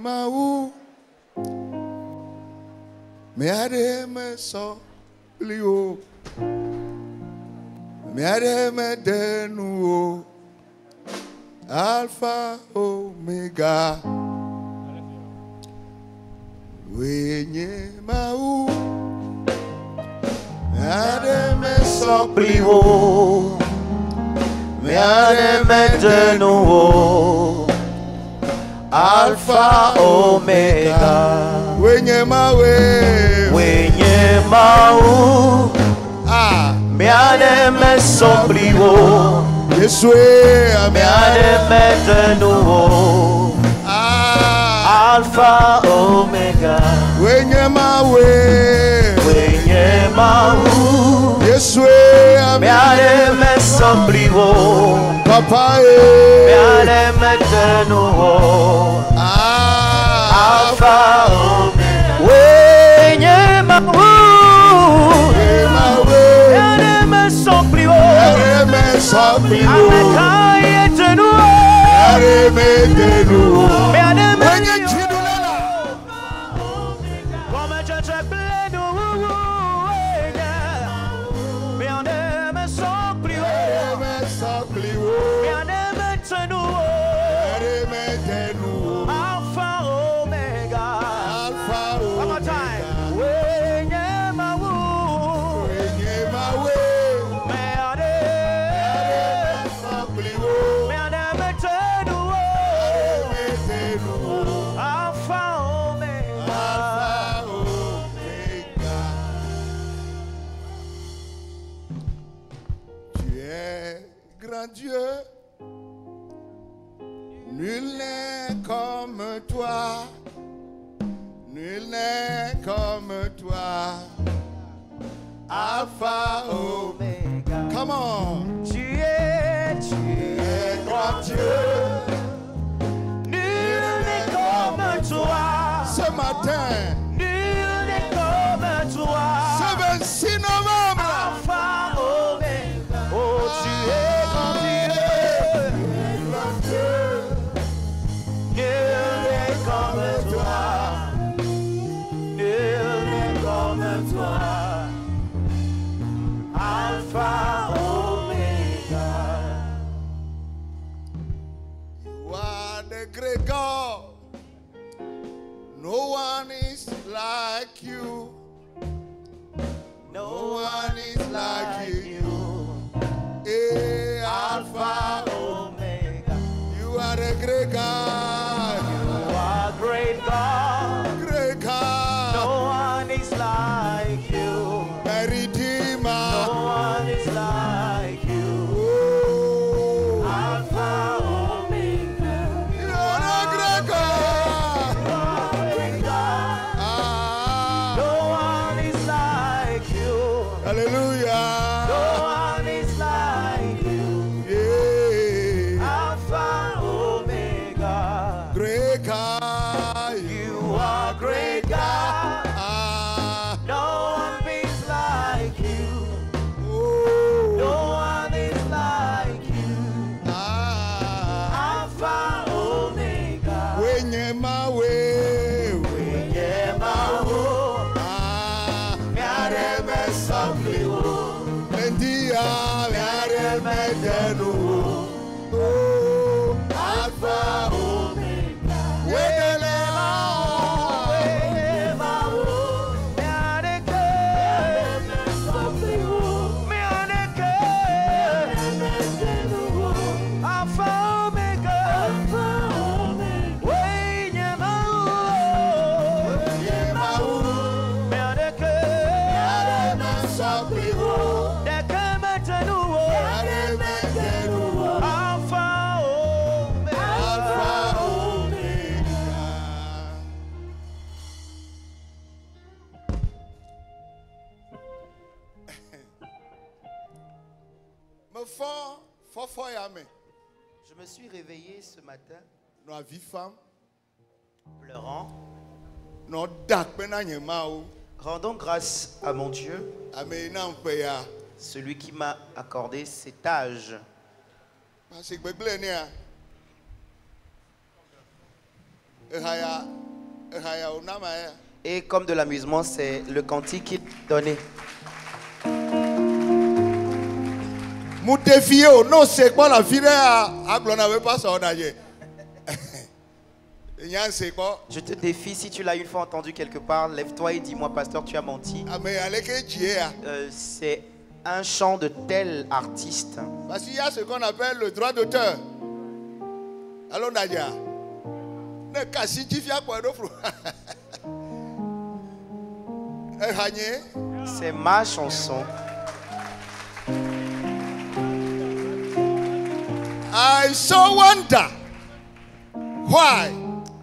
maou, me ade me so plio, me ade me denuo, Alpha Omega. Wenye maou, me ade me so plio, me ade me denuo. Alpha Omega. Wenye mau. Ah. Me ade me sopliwo. Yesue. Me ade me de nouveau. Ah. Alpha Omega. Wenye mau. Yesue. Me ade me sopliwo. Papa. Me ade me de nouveau. Alpha Omega. Wenye mau. Me sopliwo. Amekaye de nouveau. Me ade me comme je te plais nous. Me ade me sopliwo. Me ade me de nouveau. Alpha Omega. One more time. Wenye mau. Me ade me de nouveau. Alpha Omega. Tu es grand Dieu, nul n'est comme toi, nul n'est comme toi. Alpha Omega. Come on. Tu es grand Dieu. Nul n'est comme toi. Ce matin, Nul n'est comme toi. ce 26 novembre, Alpha Omega. Oh, tu es grand Dieu. Nul n'est comme toi. Nul n'est comme toi. Alpha Omega. you are the great God. No one is like you. No one is like you. Hey, Alpha, Omega. you are the great God. You are great God. Great God. No one is like you. My Redeemer. No one is like you. Oh, Alpha Omega. you are the great God. You are great God. Ah, No one is like you. hallelujah. No one is like you. Yeah. Alpha Omega. Great God. You are great God. Ah, No one is like you. oh, No one is like you. ah. Alpha Omega. Wenye mawe. Wenye mau. Ah, Miare me sopliwo. Mendia, miare me denu. Oh, Alpha Omega. Wedele. Wenye mau. Miare ke. Me sopliwo. Miare ke. Alpha Omega. Wenye mau. Miare ke. Deke me de nouveau. Alpha Omega. Me fort ya me. Je me suis réveillé ce matin No avi fam. pleurant, No dak pena nye mau. rendant grâce à mon Dieu, Ame na mpe ya. celui qui m'a accordé cet âge. Parce que gbegle ni a. Et comme de l'amusement, c'est le cantique qu'il donnait. Mon défi, non, c'est quoi la fille à n'avait pas ça. Je te défie, si tu l'as une fois entendu quelque part, lève-toi et dis-moi, pasteur, tu as menti. C'est un chant de tel artiste. Parce qu'il y a ce qu'on appelle le droit d'auteur. Allons, Nadia. C'est ma chanson. I so wonder why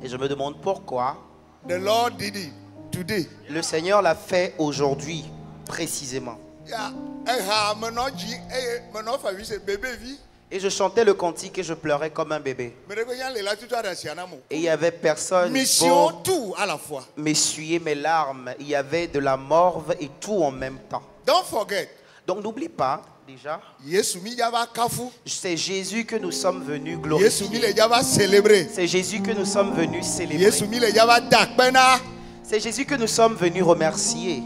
Et je me demande pourquoi the Lord did it today. Le Seigneur l'a fait aujourd'hui, précisément. Et je chantais le cantique et je pleurais comme un bébé. Et il n'y avait personne pour tout à la fois. m'essuyer mes larmes. Il y avait de la morve et tout en même temps. Don't forget. Donc n'oublie pas, déjà, c'est Jésus que nous sommes venus glorifier. C'est Jésus que nous sommes venus célébrer. C'est Jésus que nous sommes venus remercier.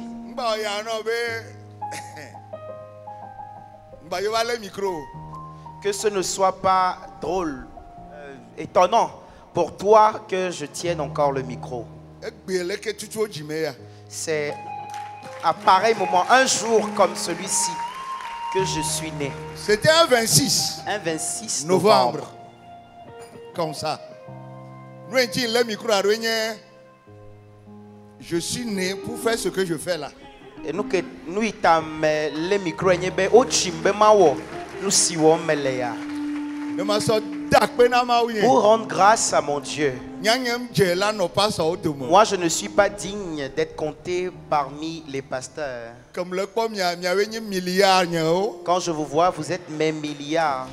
Que ce ne soit pas drôle, étonnant pour toi que je tienne encore le micro. C'est à pareil moment, un jour comme celui-ci, que je suis né. C'était un 26. Un 26 novembre. Comme ça. Je suis né pour faire ce que je fais là. Et nous que nous itam les micros be ochimbe mawo nous siwo meleya. Pour rendre grâce à mon Dieu. Moi, je ne suis pas digne d'être compté parmi les pasteurs. Quand je vous vois, vous êtes mes milliards.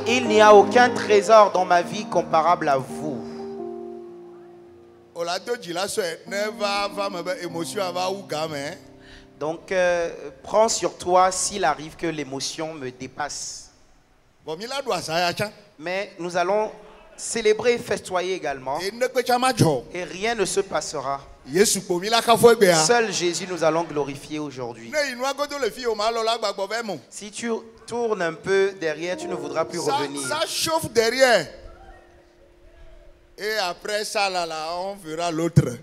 Il n'y a aucun trésor dans ma vie comparable à vous. Donc, prends sur toi s'il arrive que l'émotion me dépasse. Mais nous allons célébrer et festoyer également. Et rien ne se passera. Seul Jésus nous allons glorifier aujourd'hui. Si tu tournes un peu derrière, tu ne voudras plus revenir. Ça chauffe derrière. Et après ça, là, on verra l'autre.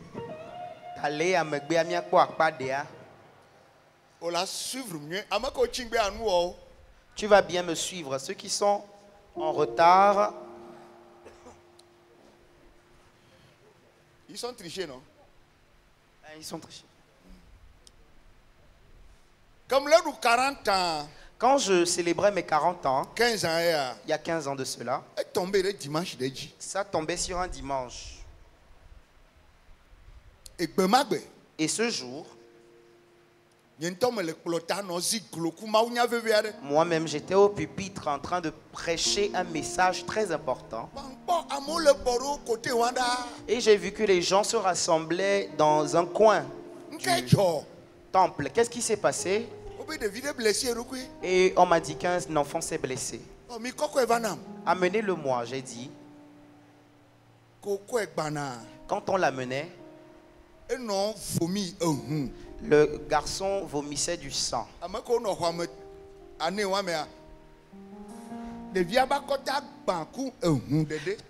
Tu vas bien me suivre. Ceux qui sont en retard, ils sont trichés, non? Ils sont trichés. Comme l'heure de 40 ans. Quand je célébrais mes 40 ans, 15 ans, il y a 15 ans de cela, ça tombait sur un dimanche. Et ce jour, moi-même j'étais au pupitre en train de prêcher un message très important. Et j'ai vu que les gens se rassemblaient dans un coin du temple. Qu'est-ce qui s'est passé? Et on m'a dit qu'un enfant s'est blessé. Amenez-le-moi, j'ai dit. Quand on l'amenait, le garçon vomissait du sang.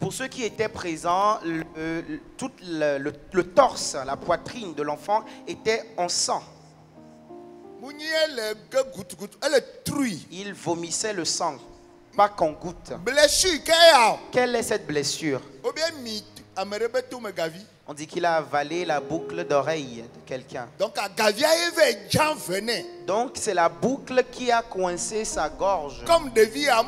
Pour ceux qui étaient présents, tout le torse, la poitrine de l'enfant était en sang. Il vomissait le sang, pas qu'en goutte. Quelle est cette blessure? On dit qu'il a avalé la boucle d'oreille de quelqu'un. Donc c'est la boucle qui a coincé sa gorge. Comme devient un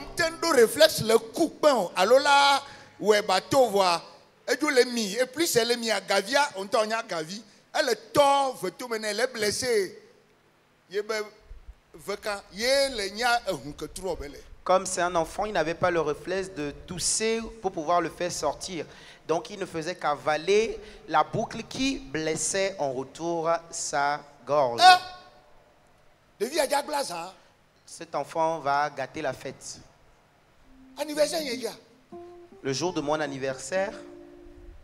réflexe le coupon. Alors là, ouais bateau voit. Et plus elle est mis à Gavia, on tourne à Gavi. Elle est tort, veut tout mener, elle est blessée. Comme c'est un enfant, il n'avait pas le réflexe de tousser pour pouvoir le faire sortir. Donc il ne faisait qu'avaler la boucle qui blessait en retour sa gorge. Cet enfant va gâter la fête. Le jour de mon anniversaire,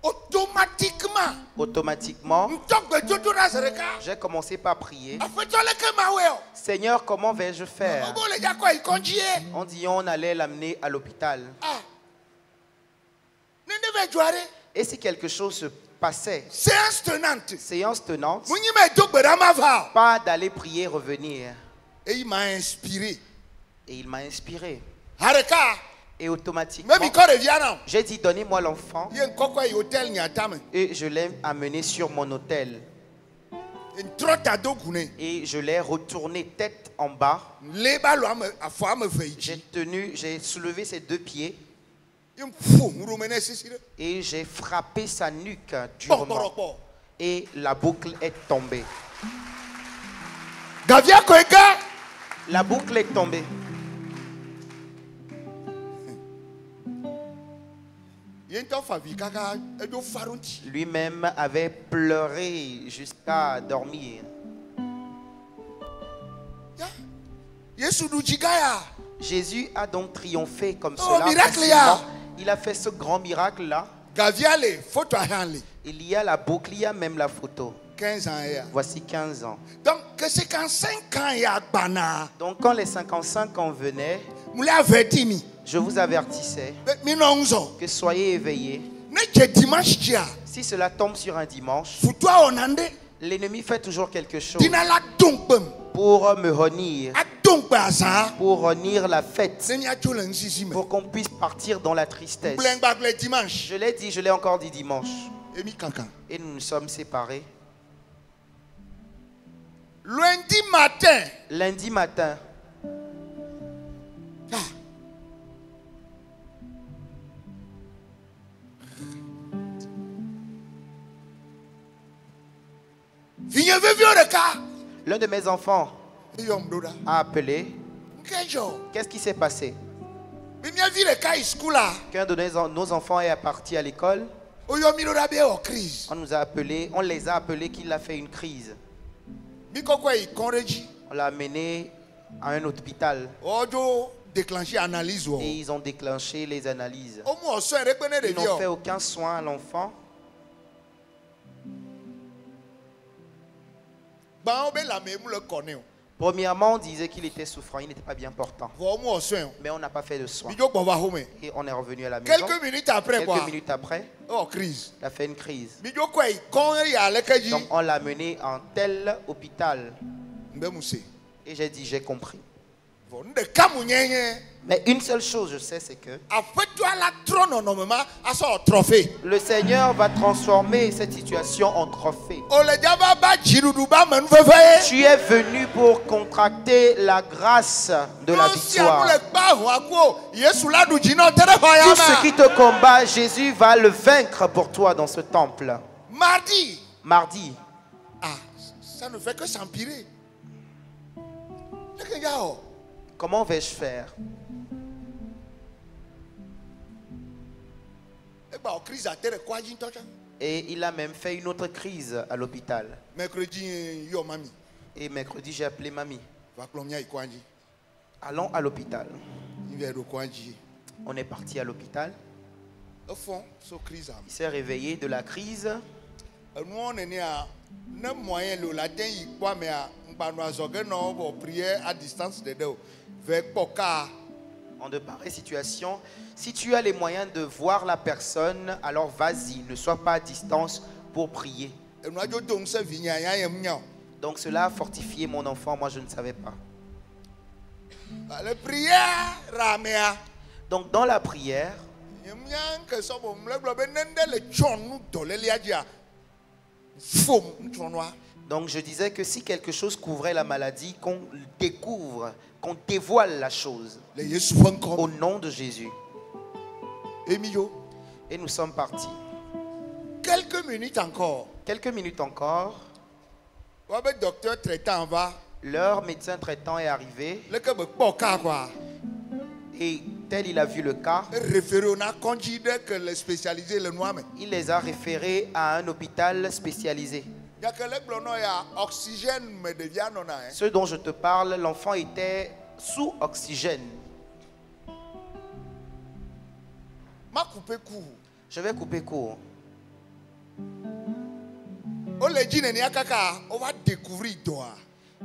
automatiquement, automatiquement, ntɔgbe dodo ɖe ze ɖeka. j'ai commencé par prier. Aƒetɔ leke mawoe o. Seigneur, comment vais-je faire? Wobe le dza kɔ yi kɔdzie. On dit on allait l'amener à l'hôpital. Ah. Ne va dzɔa ɖe. Et si quelque chose se passait, Séance tenante. séance tenante, Munyi me do gbe ɖa ma va o. pas d'aller prier, revenir. Et il m'a inspiré. Et il m'a inspiré. Hareka. Et automatiquement, Même il revient non. j'ai dit donnez-moi l'enfant. Il y a un kokwa hôtel nyatame. Et je l'ai amené sur mon hôtel. Une trotte à dos gune. Et je l'ai retourné tête en bas. Les balles à fois me fait. J'ai soulevé ses deux pieds. Il me fout, me remène ici. Et j'ai frappé sa nuque durement. Et la boucle est tombée. Gavia Koeka. La boucle est tombée. Lui-même avait pleuré jusqu'à dormir. Jésus a donc triomphé comme cela. Facilement. Il a fait ce grand miracle-là. Il y a la boucle, il y a même la photo. 15 ans. Voici 15 ans. Donc, que 55 ans, il y a Bana. Donc, quand les 55 ans venaient, je vous avertissais que soyez éveillés. Si cela tombe sur un dimanche, l'ennemi fait toujours quelque chose pour me renier, pour renier la fête, pour qu'on puisse partir dans la tristesse. Je l'ai dit, je l'ai encore dit dimanche. Et nous nous sommes séparés. Lundi matin. L'un de mes enfants a appelé. Qu'est-ce qui s'est passé? Qu'un de nos enfants est parti à l'école. On nous a appelé, on les a appelés qu'il a fait une crise. On l'a amené à un hôpital. Et ils ont déclenché les analyses. Ils n'ont fait aucun soin à l'enfant. Premièrement, on disait qu'il était souffrant, il n'était pas bien portant. Mais on n'a pas fait de soins. Et on est revenu à la maison. Quelques minutes après, il a fait une crise. Donc on l'a mené en tel hôpital. Et j'ai dit, j'ai compris. Mais une seule chose je sais, c'est que le Seigneur va transformer cette situation en trophée. Tu es venu pour contracter la grâce de la victoire. Tout ce qui te combat, Jésus va le vaincre pour toi dans ce temple. Mardi. Ça ne fait que s'empirer. Comment vais-je faire? Et il a même fait une autre crise à l'hôpital. Et mercredi, j'ai appelé mamie. Allons à l'hôpital. On est parti à l'hôpital. Il s'est réveillé de la crise. En de pareilles situations, si tu as les moyens de voir la personne, alors vas-y, ne sois pas à distance pour prier. Donc cela a fortifié mon enfant, moi je ne savais pas. Donc dans la prière, donc je disais que si quelque chose couvrait la maladie, qu'on découvre, qu'on dévoile la chose au nom de Jésus. Et nous sommes partis. Quelques minutes encore. Leur médecin traitant est arrivé. Et tel il a vu le cas, il les a référés à un hôpital spécialisé. Ce dont je te parle, l'enfant était sous oxygène. Je vais couper court.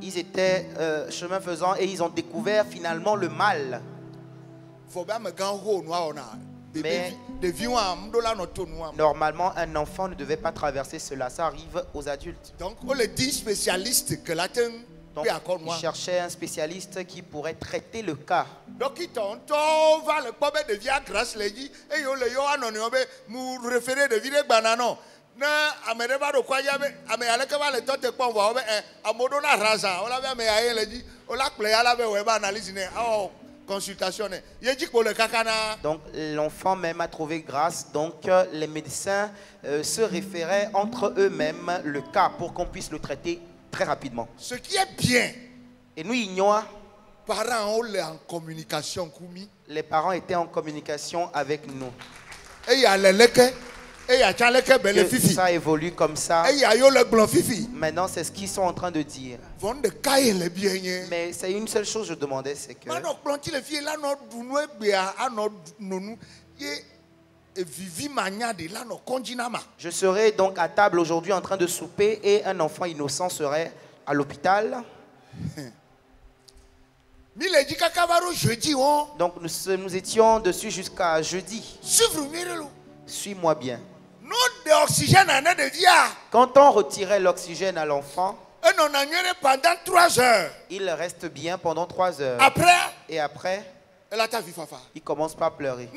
Ils étaient chemin faisant et ils ont découvert finalement le mal. Mais normalement, un enfant ne devait pas traverser cela. Ça arrive aux adultes. Donc, on le dit spécialiste que l'attend. Donc, il cherchait un spécialiste qui pourrait traiter le cas. Donc, il va le problème de via grâce les dit et yo le yo anonymé nous référer de vide banano. Na amereba do kwa yabe ame aleke va le tote kwa va obe amodona raza. On l'avait mais aye le dit on l'a play ala be weba analyse ne oh consultation ne. Ye dit pour le kakana. Donc l'enfant même a trouvé grâce. Donc les médecins se référaient entre eux-mêmes le cas pour qu'on puisse le traiter très rapidement. Ce qui est bien. Et nous ignorons. Parents en communication Kumi. Les parents étaient en communication avec nous. Et il y a que ça évolue comme ça. Maintenant, c'est ce qu'ils sont en train de dire. Mais c'est une seule chose que je demandais, c'est que je serais donc à table aujourd'hui en train de souper et un enfant innocent serait à l'hôpital. Donc nous étions dessus jusqu'à jeudi. Suis-moi bien. Quand on retirait l'oxygène à l'enfant, pendant 3 heures. Il reste bien pendant 3 heures. Et après, il commence pas à pleurer.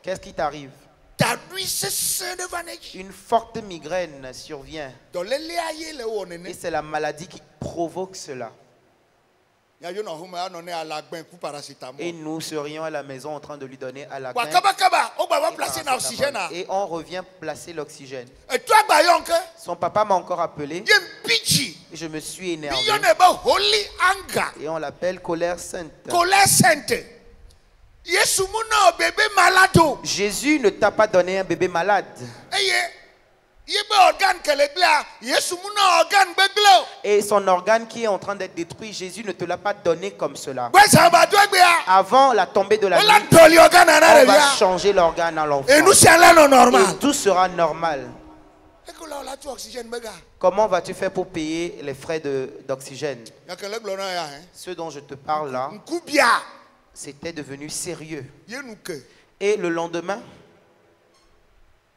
Qu'est-ce qui t'arrive? Une forte migraine survient. Et c'est la maladie qui provoque cela. Et nous serions à la maison en train de lui donner à la et on revient placer l'oxygène. Son papa m'a encore appelé. Et je me suis énervé. Et on l'appelle colère sainte. Jésus ne t'a pas donné un bébé malade. Et son organe qui est en train d'être détruit, Jésus ne te l'a pas donné comme cela. Avant la tombée de la nuit, on va changer l'organe à l'enfant. Et tout sera normal. Comment vas-tu faire pour payer les frais d'oxygène? Ce dont je te parle là, c'était devenu sérieux. Et le lendemain,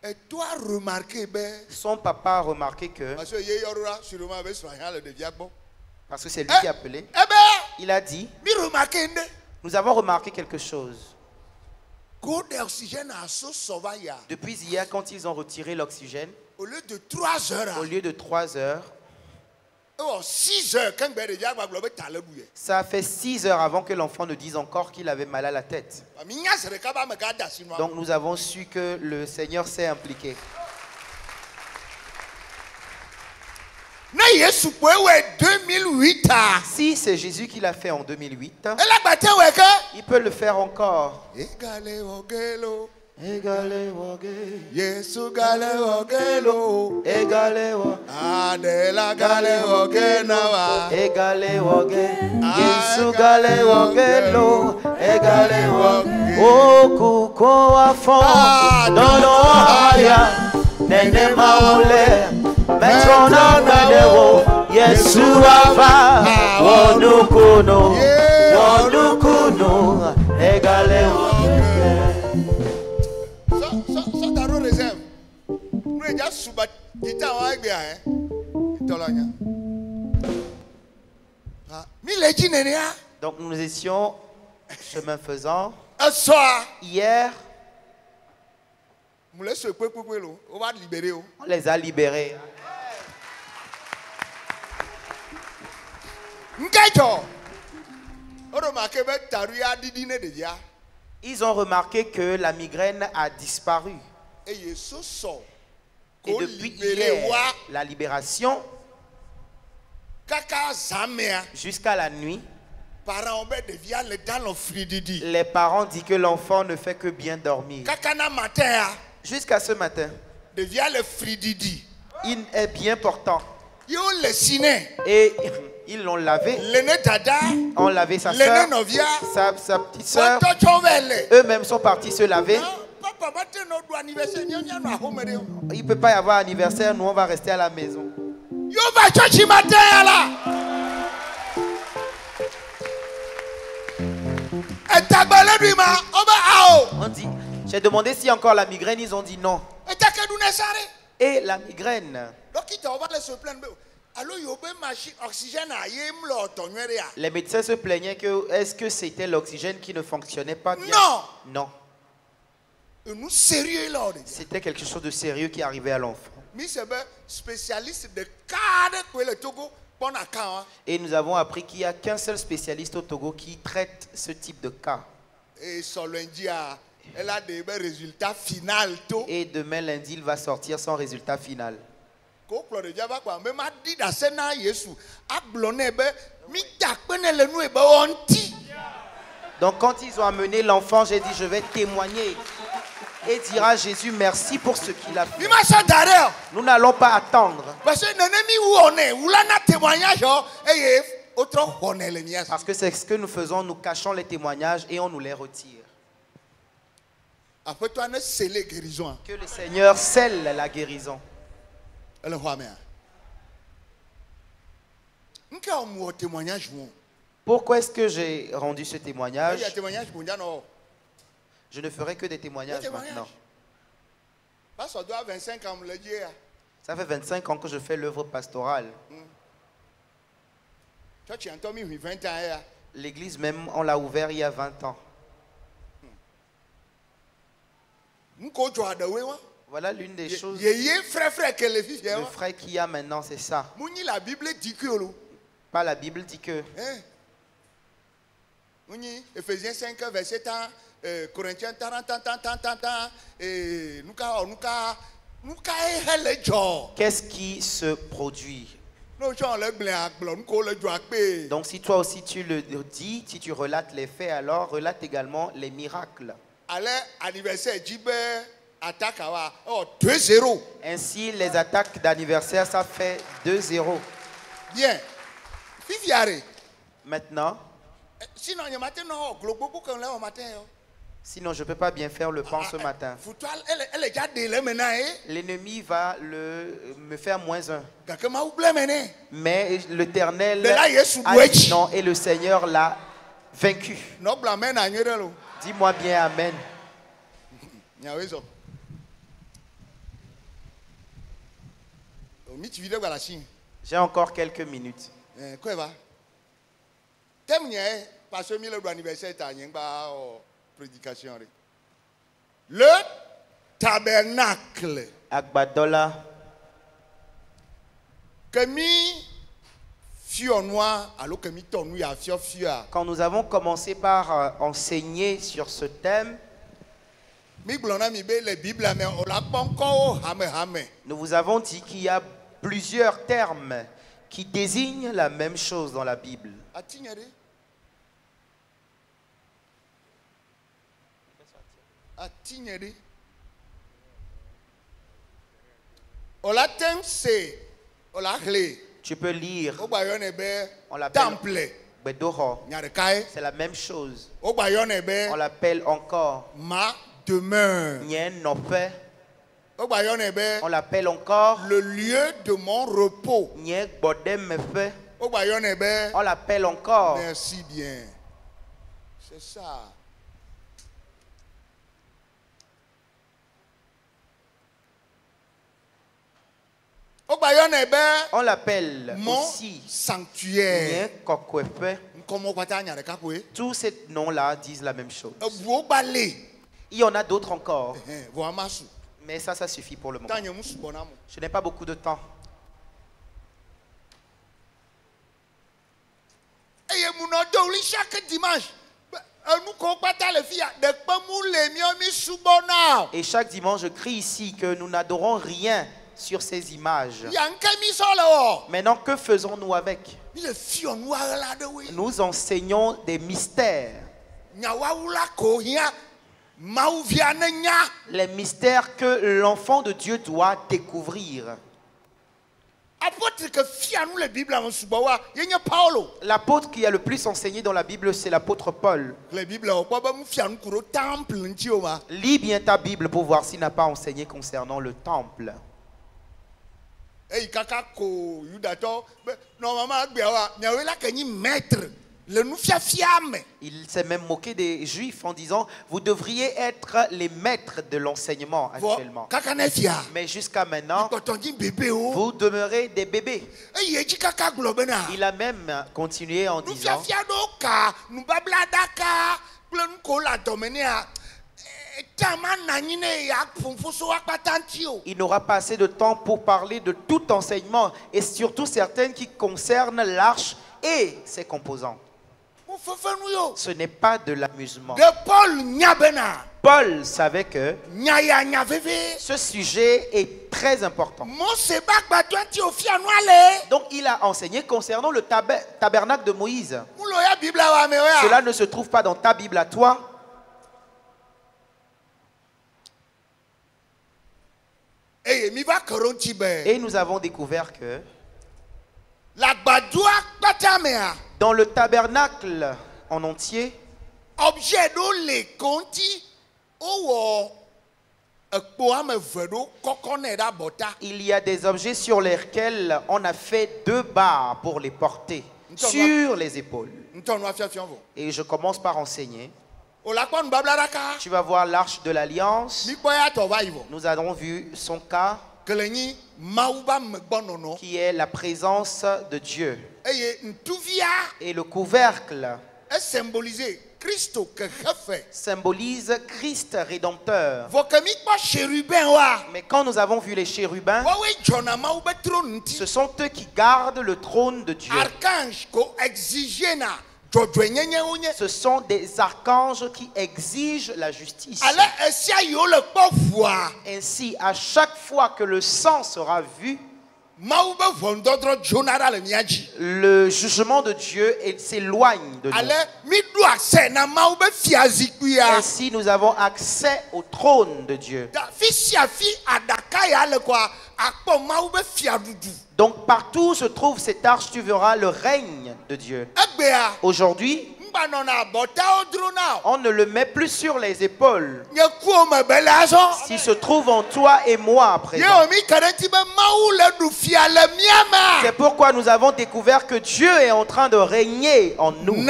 et toi remarqué son papa a remarqué que parce que c'est lui qui a appelé, il a dit, nous avons remarqué quelque chose. Depuis hier, quand ils ont retiré l'oxygène, au lieu de 3 heures, 6 heures, ça fait 6 heures avant que l'enfant ne dise encore qu'il avait mal à la tête. Donc nous avons su que le Seigneur s'est impliqué. Si c'est Jésus qui l'a fait en 2008, il peut le faire encore. Egale woge Yesu gale wogelo egale wo Adela gale woge nawa egale woge Yesu gale wogelo egale woge okuko afon dono aya nene maule metona medewo Yesu afa wonukuno egale woge. Donc nous étions chemin faisant. Hier, on les a libérés. Ils ont remarqué que la migraine a disparu. Et depuis hier, la libération, jusqu'à la nuit, les parents disent que l'enfant ne fait que bien dormir. Jusqu'à ce matin, il est bien portant. Et ils l'ont lavé. On lavé sa soeur, sa petite soeur. Eux-mêmes sont partis se laver. Il ne peut pas y avoir anniversaire, nous on va rester à la maison. On dit, j'ai demandé si encore la migraine, ils ont dit non. Et la migraine. Les médecins se plaignaient que est-ce que c'était l'oxygène qui ne fonctionnait pas bien? Non. C'était quelque chose de sérieux qui arrivait à l'enfant. Et nous avons appris qu'il n'y a qu'un seul spécialiste au Togo qui traite ce type de cas. Et demain lundi, il va sortir son résultat final. Donc quand ils ont amené l'enfant, j'ai dit je vais témoigner et dire à Jésus merci pour ce qu'il a fait. Nous n'allons pas attendre. Parce que c'est ce que nous faisons, nous cachons les témoignages et on nous les retire. Que le Seigneur scelle la guérison. Pourquoi est-ce que j'ai rendu ce témoignage? Je ne ferai que des témoignages maintenant. Ça fait 25 ans que je fais l'œuvre pastorale. L'église même, on l'a ouvert il y a 20 ans. Voilà l'une des choses. Le frère qu'il y a maintenant, c'est ça. Pas la Bible dit que. Ephésiens 5, verset 10, Corinthiens 30. Qu'est-ce qui se produit? Donc si toi aussi tu le dis, si tu relates les faits, alors relate également les miracles. Ainsi les attaques d'anniversaire, ça fait 2-0. Bien. Maintenant, sinon je ne peux pas bien faire le pain ce matin. L'ennemi va me faire -1. Mais l'Éternel a dit non et le Seigneur l'a vaincu. Dis-moi bien amen. J'ai encore quelques minutes. Le tabernacle. Agbadola. Quand nous avons commencé par enseigner sur ce thème, nous vous avons dit qu'il y a plusieurs termes qui désignent la même chose dans la Bible. Tu peux lire. On l'appelle Bedoro. C'est la même chose. On l'appelle encore ma demeure. On l'appelle encore le lieu de mon repos. On l'appelle encore. Merci bien. C'est ça. On l'appelle aussi sanctuaire. Tous ces noms-là disent la même chose. Il y en a d'autres encore. Mais ça suffit pour le moment. Je n'ai pas beaucoup de temps. Chaque dimanche. Et chaque dimanche, je crie ici que nous n'adorons rien sur ces images. Maintenant, que faisons-nous avec? Nous enseignons des mystères. Les mystères que l'enfant de Dieu doit découvrir. L'apôtre qui a le plus enseigné dans la Bible, c'est l'apôtre Paul. Lis bien ta Bible pour voir s'il n'a pas enseigné concernant le temple. Il s'est même moqué des Juifs en disant: vous devriez être les maîtres de l'enseignement actuellement. Mais jusqu'à maintenant, vous demeurez des bébés. Il a même continué en disant: il n'aura pas assez de temps pour parler de tout enseignement, et surtout certaines qui concernent l'arche et ses composants. Ce n'est pas de l'amusement. Paul savait que ce sujet est très important. Donc il a enseigné concernant le tabernacle de Moïse. Cela ne se trouve pas dans ta Bible à toi. Et nous avons découvert que dans le tabernacle en entier, il y a des objets sur lesquels on a fait 2 barres pour les porter sur les épaules. Et je commence par enseigner. Tu vas voir l'arche de l'alliance. Nous avons vu son cas, qui est la présence de Dieu. Et le couvercle symbolise Christ rédempteur. Mais quand nous avons vu les chérubins, ce sont eux qui gardent le trône de Dieu. Ce sont des archanges qui exigent la justice. Ainsi, à chaque fois que le sang sera vu, le jugement de Dieu s'éloigne de nous. Ainsi, nous avons accès au trône de Dieu. Donc partout où se trouve cette arche, tu verras le règne de Dieu. Aujourd'hui, on ne le met plus sur les épaules. S'il se trouve en toi et moi à présent. C'est pourquoi nous avons découvert que Dieu est en train de régner en nous. Plus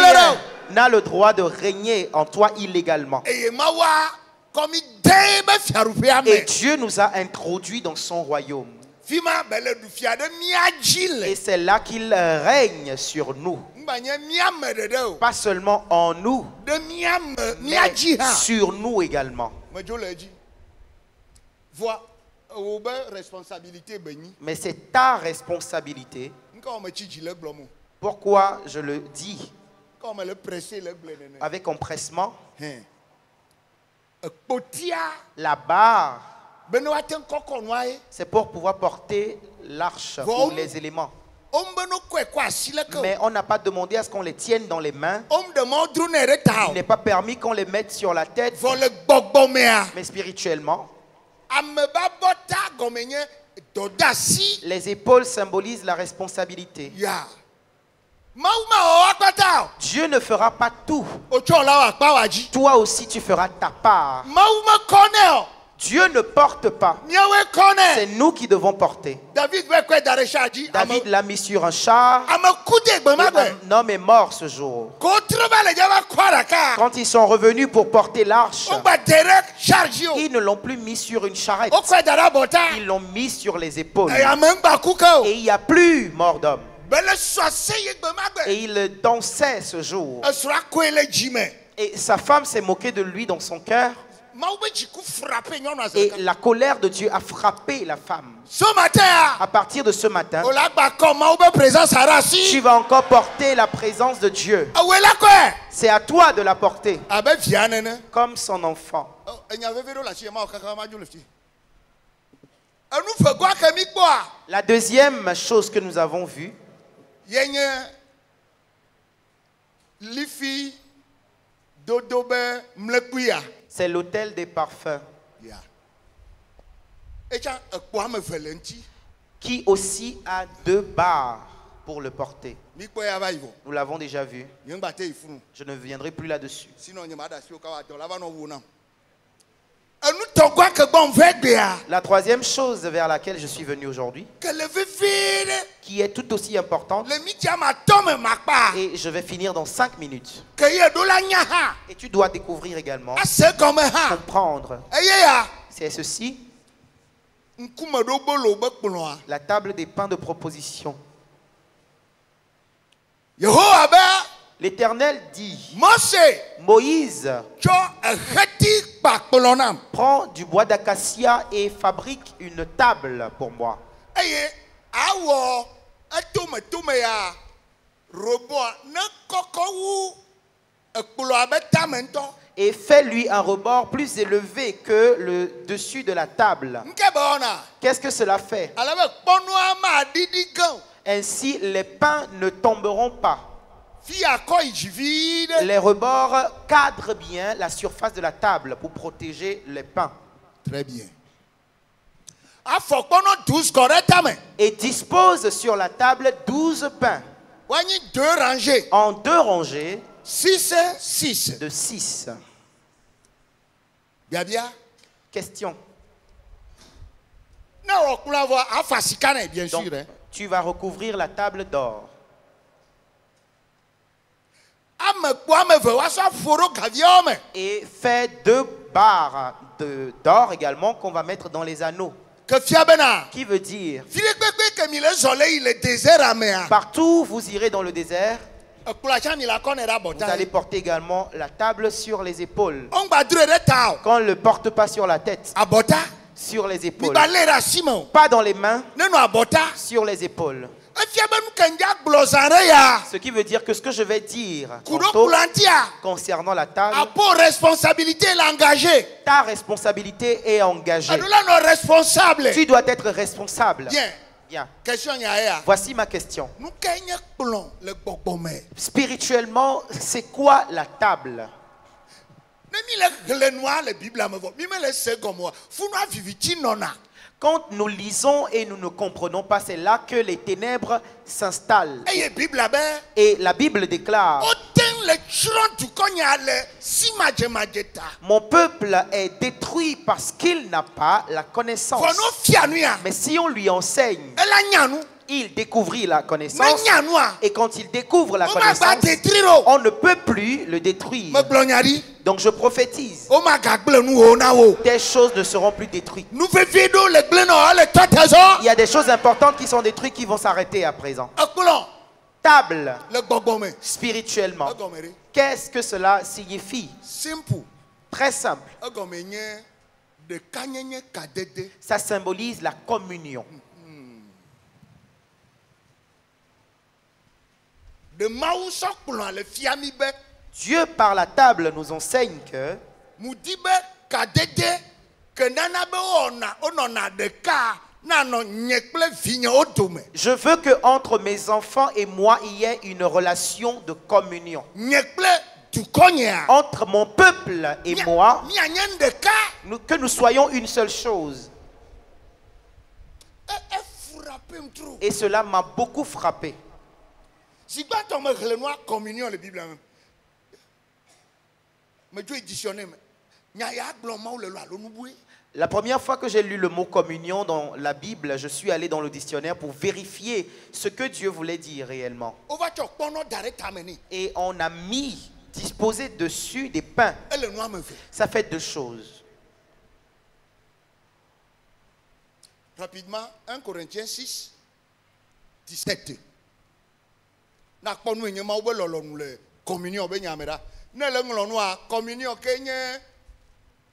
rien n'a le droit de régner en toi illégalement. Et Dieu nous a introduits dans son royaume. Et c'est là qu'il règne sur nous. Pas seulement en nous, mais sur nous également. Mais c'est ta responsabilité. Pourquoi je le dis avec empressement? La barre, c'est pour pouvoir porter l'arche ou les éléments. Mais on n'a pas demandé à ce qu'on les tienne dans les mains. Il n'est pas permis qu'on les mette sur la tête. Mais spirituellement, les épaules symbolisent la responsabilité. Dieu ne fera pas tout. Toi aussi tu feras ta part. Dieu ne porte pas. C'est nous qui devons porter. David l'a mis sur un char. Un homme est mort ce jour. Quand ils sont revenus pour porter l'arche, ils ne l'ont plus mis sur une charrette. Ils l'ont mis sur les épaules. Et il n'y a plus mort d'homme. Et il dansait ce jour. Et sa femme s'est moquée de lui dans son cœur. Et la colère de Dieu a frappé la femme. À partir de ce matin, tu vas encore porter la présence de Dieu. C'est à toi de la porter comme son enfant. La deuxième chose que nous avons vue, c'est l'autel des parfums. qui aussi a 2 barres pour le porter. Nous l'avons déjà vu. Je ne viendrai plus là-dessus. La troisième chose vers laquelle je suis venu aujourd'hui, qui est tout aussi importante, et je vais finir dans 5 minutes, et tu dois découvrir également, comprendre, c'est ceci, la table des pains de proposition. L'Éternel dit, Moïse, prends du bois d'acacia et fabrique une table pour moi. Et fais-lui un rebord plus élevé que le dessus de la table. Qu'est-ce que cela fait? Ainsi, les pains ne tomberont pas. Les rebords cadrent bien la surface de la table pour protéger les pains. Très bien. Et dispose sur la table 12 pains. En 2 rangées. 6 de 6. Question. Donc, tu vas recouvrir la table d'or. Et fais 2 barres d'or également qu'on va mettre dans les anneaux. Qui veut dire partout où vous irez dans le désert, vous allez porter également la table sur les épaules. Qu'on ne le porte pas sur la tête, sur les épaules. Pas dans les mains, sur les épaules. Ce qui veut dire que ce que je vais dire concernant la table, ta responsabilité est engagée. Tu dois être responsable. Bien. Voici ma question. Spirituellement, c'est quoi la table? Quand nous lisons et nous ne comprenons pas, c'est là que les ténèbres s'installent. Et la Bible déclare, mon peuple est détruit parce qu'il n'a pas la connaissance. Mais si on lui enseigne, il découvrit la connaissance. Et quand il découvre la connaissance, on ne peut plus le détruire. Donc je prophétise, des choses ne seront plus détruites. Il y a des choses importantes qui sont détruites qui vont s'arrêter à présent. Table, spirituellement, qu'est-ce que cela signifie? Très simple. Ça symbolise la communion. Dieu par la table nous enseigne que je veux que entre mes enfants et moi il y ait une relation de communion. Entre mon peuple et moi, que nous soyons une seule chose. Et cela m'a beaucoup frappé. La première fois que j'ai lu le mot communion dans la Bible, je suis allé dans le dictionnaire pour vérifier ce que Dieu voulait dire réellement. Et on a disposé dessus des pains. Ça fait 2 choses. Rapidement, 1 Corinthiens 6, 17. Communion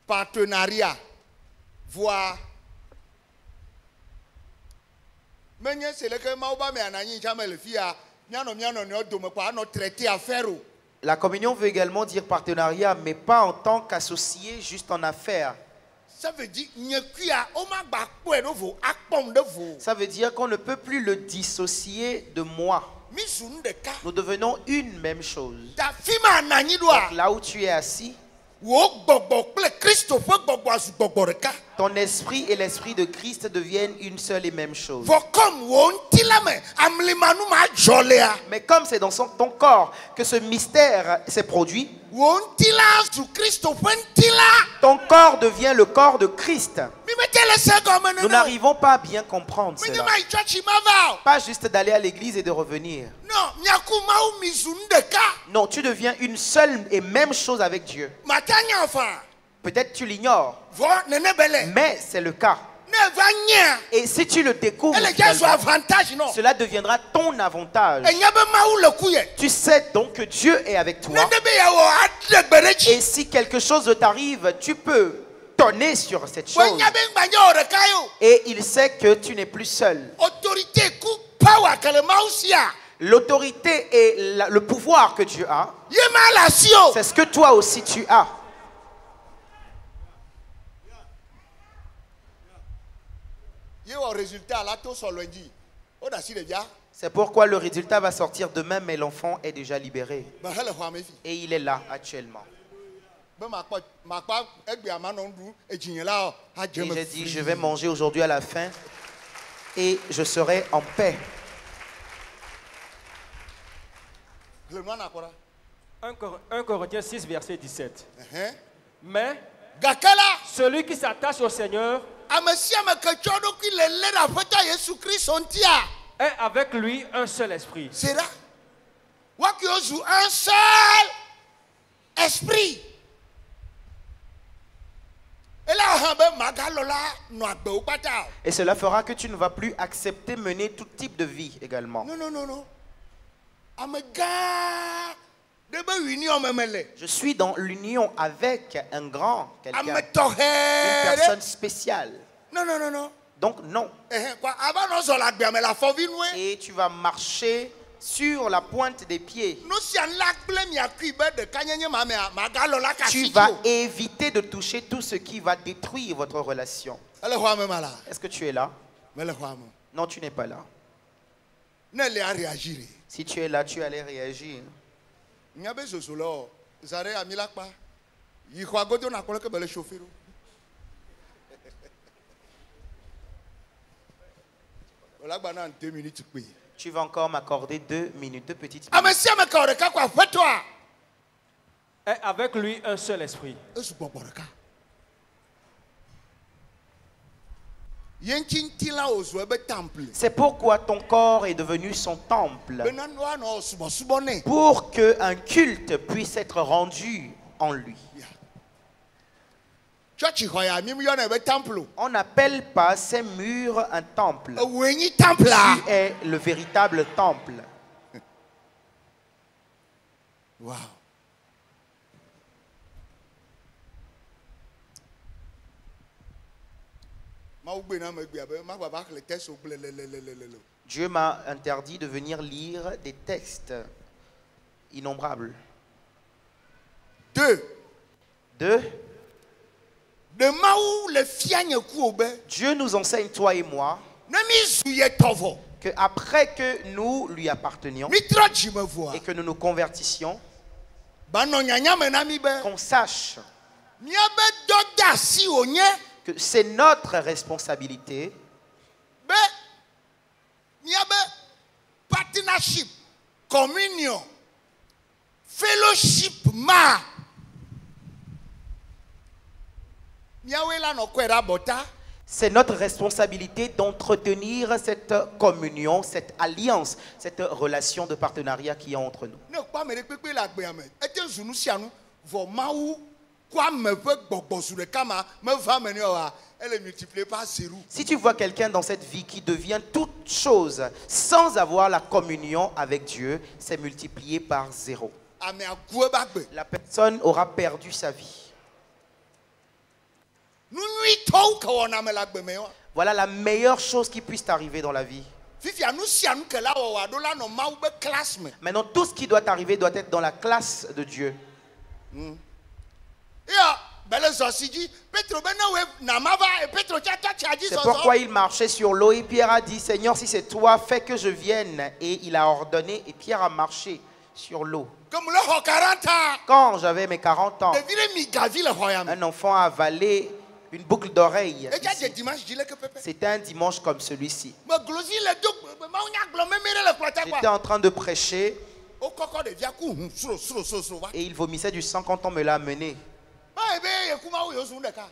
partenariat voire la communion veut également dire partenariat, mais pas en tant qu'associé, juste en affaires. Ça veut dire qu'on ne peut plus le dissocier de moi. Nous devenons une même chose. Donc, là où tu es assis, Ton esprit et l'esprit de Christ deviennent une seule et même chose. Mais comme c'est dans ton corps que ce mystère s'est produit, ton corps devient le corps de Christ. Nous n'arrivons pas à bien comprendre cela. Pas juste d'aller à l'église et de revenir. Non, tu deviens une seule et même chose avec Dieu. Peut-être tu l'ignores, mais c'est le cas. Et si tu le découvres, cela deviendra ton avantage. Tu sais donc que Dieu est avec toi. Et si quelque chose t'arrive, tu peux tonner sur cette chose. Et il sait que tu n'es plus seul. L'autorité et le pouvoir que Dieu a, c'est ce que toi aussi tu as. C'est pourquoi le résultat va sortir demain, mais l'enfant est déjà libéré. Et il est là actuellement. Et j'ai dit, je vais manger aujourd'hui à la fin et je serai en paix. 1 Corinthiens 6, verset 17. Mais celui qui s'attache au Seigneur est avec lui un seul esprit. C'est là. Un seul esprit. Et cela fera que tu ne vas plus accepter mener tout type de vie également. Non. Je suis dans l'union avec un grand quelqu'un, une personne spéciale. Non. Donc non. Et tu vas marcher sur la pointe des pieds. Tu vas éviter de toucher tout ce qui va détruire votre relation. Est-ce que tu es là? Non, tu n'es pas là. Si tu es là, tu allais réagir. Tu vas encore m'accorder 2 minutes, 2 petites minutes. Est avec lui un seul esprit. C'est pourquoi ton corps est devenu son temple, pour qu'un culte puisse être rendu en lui. On n'appelle pas ces murs un temple. Tu es le véritable temple. Wow. Dieu m'a interdit de venir lire des textes innombrables. 2. Dieu nous enseigne, toi et moi, que après que nous lui appartenions et que nous nous convertissions, qu'on sache que c'est notre responsabilité partnership, communion, fellowship, c'est notre responsabilité d'entretenir cette communion, cette alliance, cette relation de partenariat qui est entre nous. Si tu vois quelqu'un dans cette vie qui devient toute chose sans avoir la communion avec Dieu, c'est multiplié par 0. La personne aura perdu sa vie. Voilà la meilleure chose qui puisse t'arriver dans la vie. Maintenant, tout ce qui doit t'arriver doit être dans la classe de Dieu. C'est pourquoi il marchait sur l'eau et Pierre a dit, Seigneur, si c'est toi, fais que je vienne. Et il a ordonné et Pierre a marché sur l'eau. Quand j'avais mes 40 ans, un enfant a avalé une boucle d'oreille. C'était un dimanche comme celui-ci. J'étais en train de prêcher et il vomissait du sang quand on me l'a amené.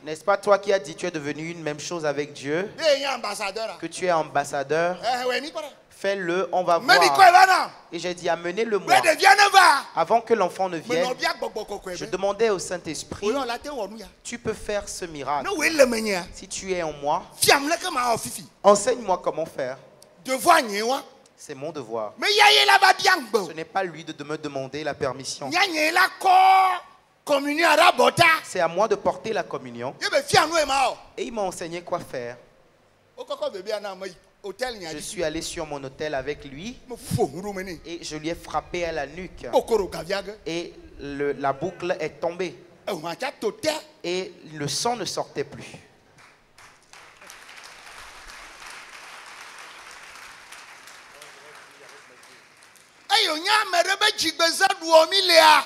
N'est-ce pas toi qui as dit tu es devenu une même chose avec Dieu, que tu es ambassadeur? Fais-le, on va voir. Et j'ai dit, amenez-le-moi. Avant que l'enfant ne vienne, je demandais au Saint-Esprit, tu peux faire ce miracle. Si tu es en moi, enseigne-moi comment faire. C'est mon devoir. Ce n'est pas lui de me demander la permission. C'est à moi de porter la communion. Et il m'a enseigné quoi faire. Je suis allé sur mon hôtel avec lui et je lui ai frappé à la nuque. Et la boucle est tombée. Et le sang ne sortait plus.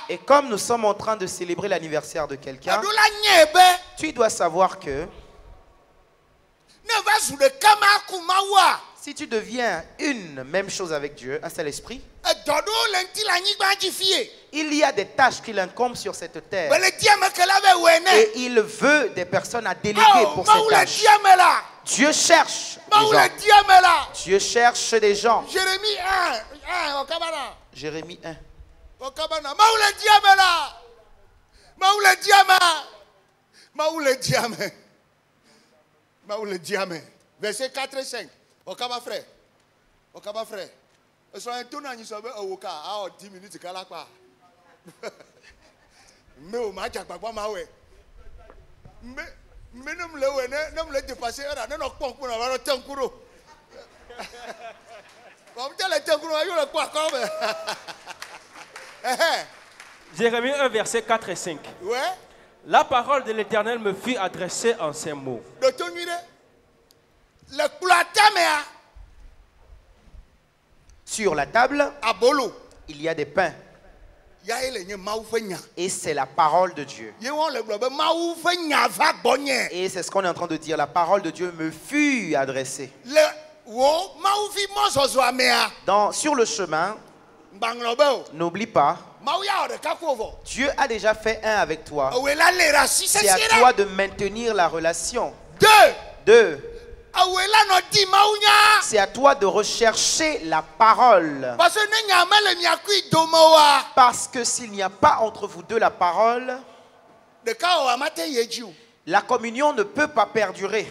Et comme nous sommes en train de célébrer l'anniversaire de quelqu'un, tu dois savoir que si tu deviens une même chose avec Dieu, un seul esprit, il y a des tâches qui l'incombent sur cette terre. Et il veut des personnes à déléguer pour ces tâches. Dieu cherche des gens. Dieu cherche des gens. Jérémie 1. Verset 4 et 5. Okaba frère. Okaba frère. Ils sont un tour dans l'histoire. Oka. Ah, 10 minutes. Kala quoi. Mais au match, à quoi maoué. Mais nous me le dépasser. Nous n'avons pas pour avoir le temps pour nous. Comme tel le temps pour nous, il y a quoi comme. Jérémie 1, verset 4 et 5. Ouais. La parole de l'Éternel me fut adressée en ces mots. Sur la table, il y a des pains. Et c'est la parole de Dieu. Et c'est ce qu'on est en train de dire. La parole de Dieu me fut adressée. Sur le chemin, n'oublie pas, Dieu a déjà fait un avec toi. C'est à toi de maintenir la relation. Deux. C'est à toi de rechercher la parole. Parce que s'il n'y a pas entre vous deux la parole, la communion ne peut pas perdurer.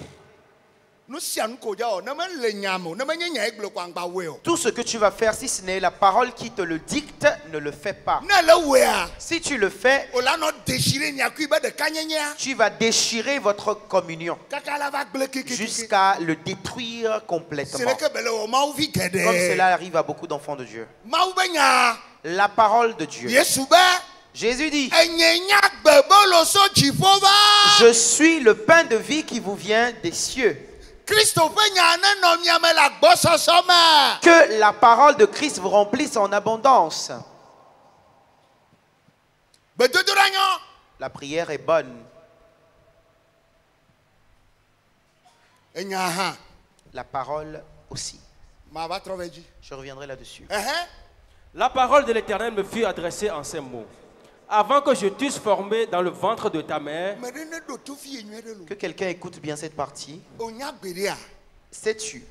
Tout ce que tu vas faire, si ce n'est la parole qui te le dicte, ne le fais pas. Si tu le fais, tu vas déchirer votre communion jusqu'à le détruire complètement. Comme cela arrive à beaucoup d'enfants de Dieu. La parole de Dieu. Jésus dit, je suis le pain de vie qui vous vient des cieux. Que la parole de Christ vous remplisse en abondance. La prière est bonne. La parole aussi. Je reviendrai là-dessus. La parole de l'Éternel me fut adressée en ces mots. Avant que je t'eusse formé dans le ventre de ta mère. Que quelqu'un écoute bien cette partie. Sais-tu?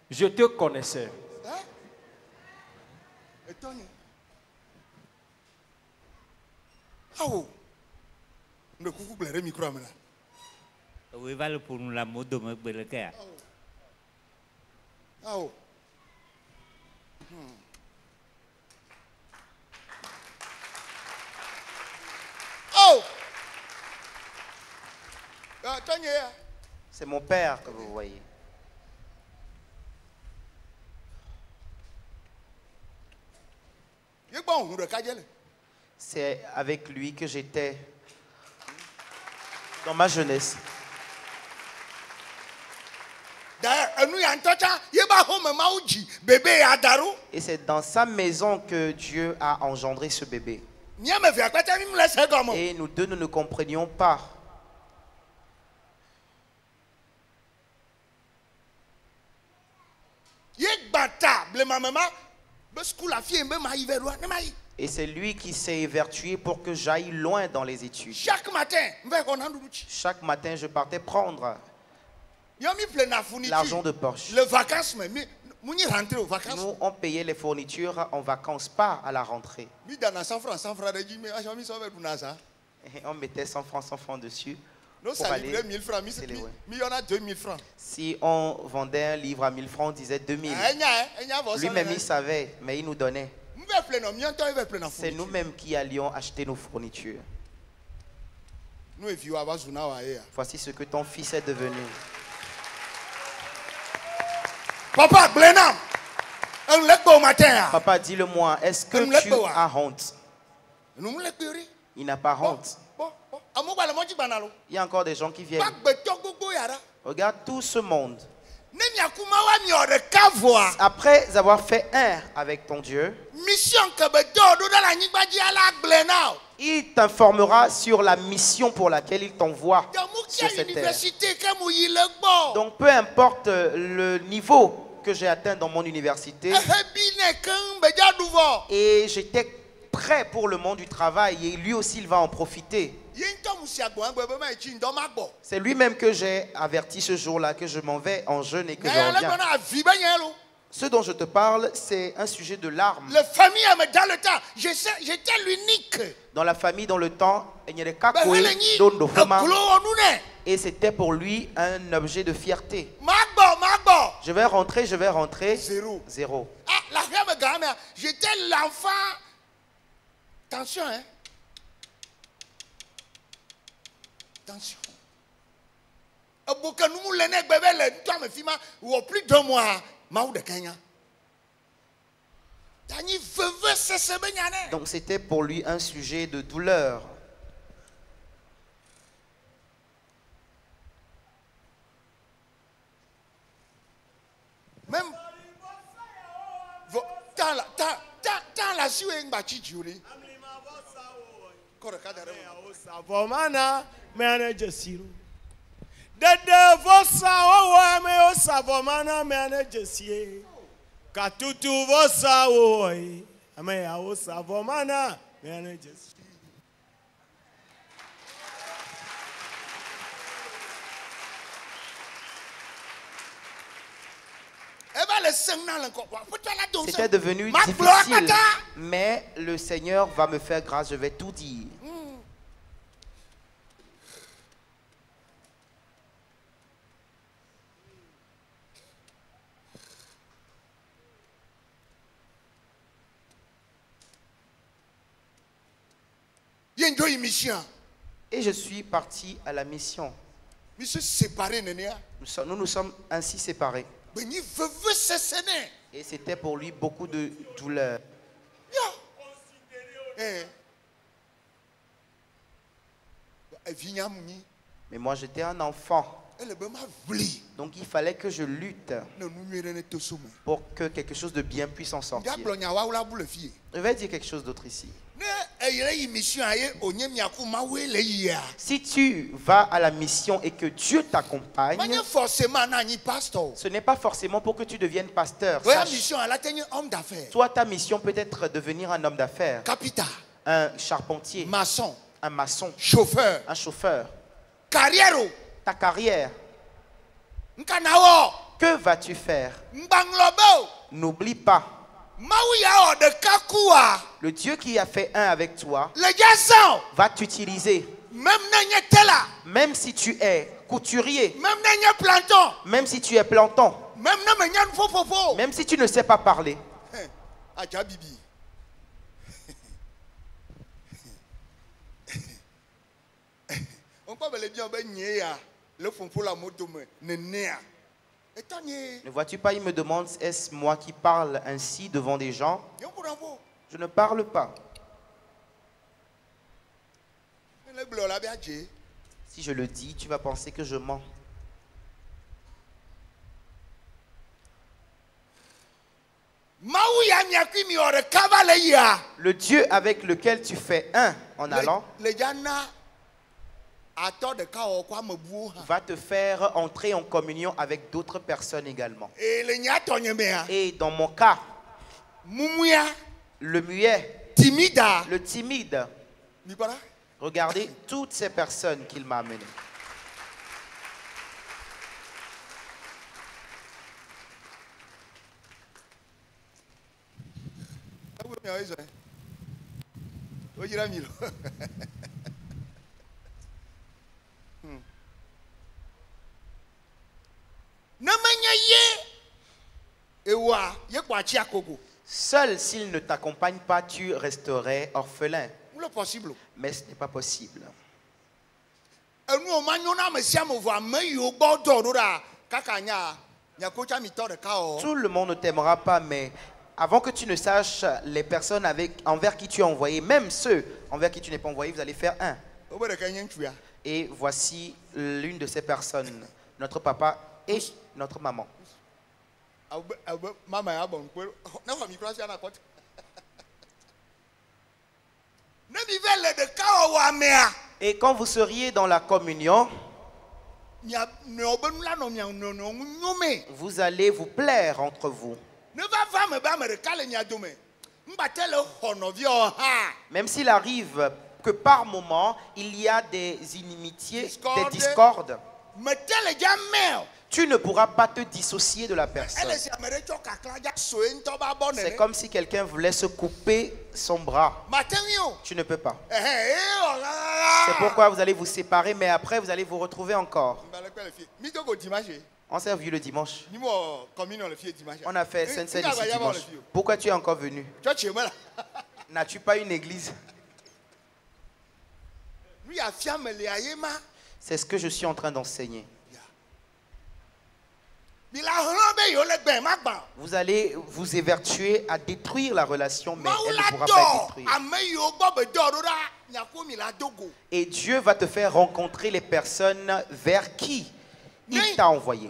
Je te connaissais. C'est mon père que vous voyez. C'est avec lui que j'étais dans ma jeunesse. Et c'est dans sa maison que Dieu a engendré ce bébé. Et nous deux, nous ne comprenions pas. Et c'est lui qui s'est évertué pour que j'aille loin dans les études. Chaque matin, je partais prendre l'argent de poche. Nous, on payait les fournitures en vacances, pas à la rentrée. Et on mettait 100 francs dessus. Pour aller si on vendait un livre à 1000 francs, on disait 2000. Lui-même, il savait, mais il nous donnait. C'est nous-mêmes qui allions acheter nos fournitures. Voici ce que ton fils est devenu. Papa, Papa, dis-le-moi, est-ce que tu as honte? Il n'a pas honte. Il y a encore des gens qui viennent. Regarde tout ce monde. Après avoir fait un avec ton Dieu, il t'informera sur la mission pour laquelle il t'envoie sur cette terre. Donc peu importe le niveau que j'ai atteint dans mon université, et j'étais prêt pour le monde du travail, et lui aussi il va en profiter. C'est lui-même que j'ai averti ce jour-là que je m'en vais en jeûne et que je reviens. Ce dont je te parle, c'est un sujet de larmes. La famille dans le temps, j'étais l'unique. Dans la famille, dans le temps, il n'y avait qu'à et c'était pour lui un objet de fierté. Je vais rentrer. Zéro. J'étais l'enfant. Attention, hein. Attention. Plus de mois. Donc c'était pour lui un sujet de douleur. Même Dede vosa owo me o savomana me ane jesie. Katutu vosa owo ame ya o savomana me ane jesie. C'était devenu difficile, mais le Seigneur va me faire grâce, je vais tout dire. Et je suis parti à la mission. Nous nous sommes ainsi séparés. Et c'était pour lui beaucoup de douleur. Mais moi j'étais un enfant. Donc il fallait que je lutte pour que quelque chose de bien puisse en sortir. Je vais dire quelque chose d'autre ici. Si tu vas à la mission et que Dieu t'accompagne, ce n'est pas forcément pour que tu deviennes pasteur. Toi, ta mission peut être devenir un homme d'affaires, un charpentier, un maçon, un chauffeur. Ta carrière. Que vas-tu faire? N'oublie pas. Le Dieu qui a fait un avec toi va t'utiliser. Même si tu es couturier, même si tu es planton, même si tu ne sais pas parler. Ne vois-tu pas, il me demande, est-ce moi qui parle ainsi devant des gens? Je ne parle pas. Si je le dis, tu vas penser que je mens. Le Dieu avec lequel tu fais un en allant va te faire entrer en communion avec d'autres personnes également. Et dans mon cas, le muet, le timide, regardez toutes ces personnes qu'il m'a amenées. Seul s'il ne t'accompagne pas, tu resterais orphelin. Mais ce n'est pas possible. Tout le monde ne t'aimera pas, mais avant que tu ne saches les personnes envers qui tu es envoyé, même ceux envers qui tu n'es pas envoyé, vous allez faire un. Et voici l'une de ces personnes, notre papa et notre maman. Et quand vous seriez dans la communion, vous allez vous plaire entre vous. Même s'il arrive que par moment, il y a des inimitiés, des discordes, tu ne pourras pas te dissocier de la personne. C'est comme si quelqu'un voulait se couper son bras. Tu ne peux pas. C'est pourquoi vous allez vous séparer, mais après vous allez vous retrouver encore. On s'est vu le dimanche. On a fait Sainte-Seine ici dimanche. Pourquoi tu es encore venu? N'as-tu pas une église? C'est ce que je suis en train d'enseigner. Vous allez vous évertuer à détruire la relation, mais elle ne pourra pas être détruite. Et Dieu va te faire rencontrer les personnes vers qui il t'a envoyé.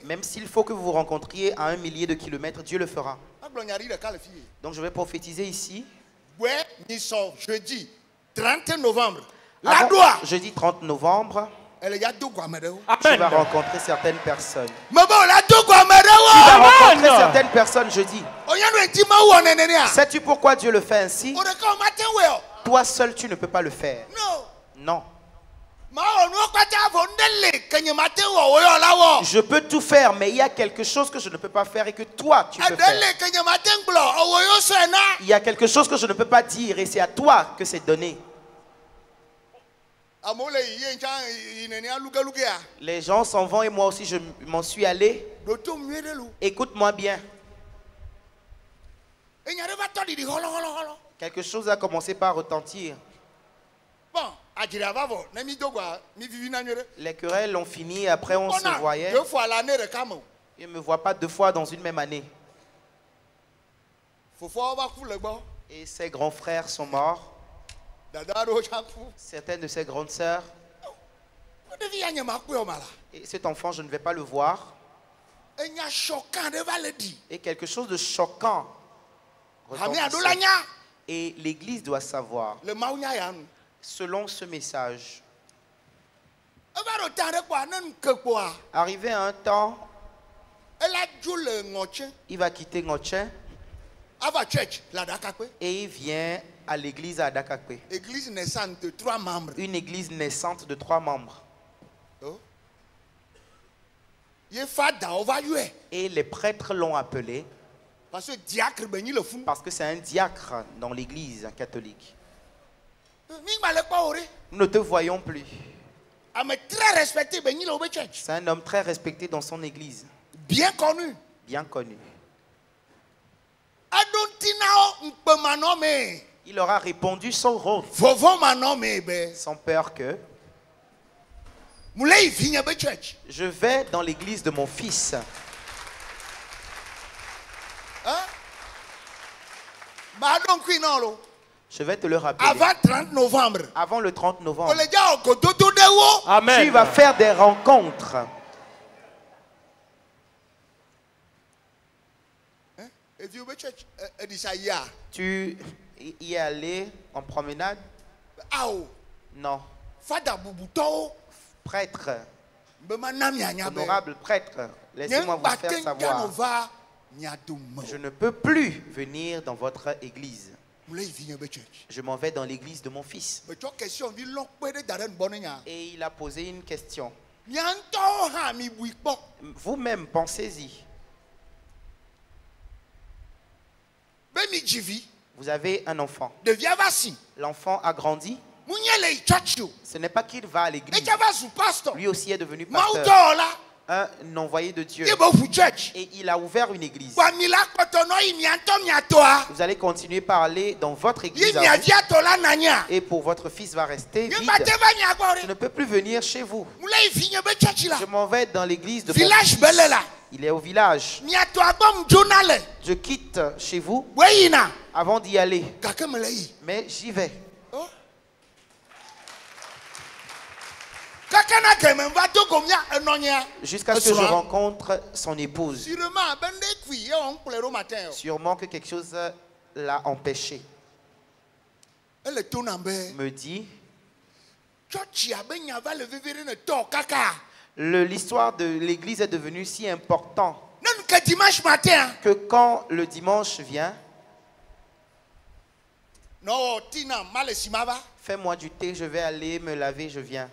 Même s'il faut que vous vous rencontriez à 1 millier de kilomètres, Dieu le fera. Donc je vais prophétiser ici. Jeudi 30 novembre. Jeudi 30 novembre. Tu vas rencontrer certaines personnes. Tu vas rencontrer certaines personnes jeudi. Sais-tu pourquoi Dieu le fait ainsi? Toi seul, tu ne peux pas le faire. Non. Je peux tout faire, mais il y a quelque chose que je ne peux pas faire et que toi, tu peux faire. Il y a quelque chose que je ne peux pas dire et c'est à toi que c'est donné. Les gens s'en vont et moi aussi je m'en suis allé. Écoute-moi bien. Quelque chose a commencé par retentir. Les querelles ont fini, après on se voyait. Il ne me voit pas 2 fois dans une même année. Et ses grands frères sont morts. Certaines de ses grandes sœurs. Et cet enfant, je ne vais pas le voir. Et quelque chose de choquant. Et l'Église doit savoir. Selon ce message. Arrivé à un temps, il va quitter Ngotchen. Et il vient à l'église à Adakakwe. Église naissante de 3 membres. Une église naissante de 3 membres. Et les prêtres l'ont appelé. Parce que c'est un diacre dans l'église catholique. Nous ne te voyons plus. C'est un homme très respecté dans son église. Bien connu. Bien connu. Il aura répondu sans honte. Sans peur que je vais dans l'église de mon fils. Je vais te le rappeler. Avant le 30 novembre. Amen. Tu vas faire des rencontres. Tu y es allé en promenade? Non. Prêtre, honorable prêtre, laissez-moi vous faire savoir. Je ne peux plus venir dans votre église. Je m'en vais dans l'église de mon fils. Et il a posé une question. Vous-même, pensez-y. Vous avez un enfant. L'enfant a grandi. Ce n'est pas qu'il va à l'église. Lui aussi est devenu pasteur. Un envoyé de Dieu. Et il a ouvert une église. Vous allez continuer par aller dans votre église. Et pour votre fils va rester vide. Je ne peux plus venir chez vous. Je m'en vais dans l'église de mon fils. Il est au village. Je quitte chez vous avant d'y aller. Mais j'y vais. Jusqu'à ce que je rencontre son épouse. Sûrement que quelque chose l'a empêché. Me dit, l'histoire de l'église est devenue si importante que quand le dimanche vient, fais-moi du thé, je vais aller me laver, je viens.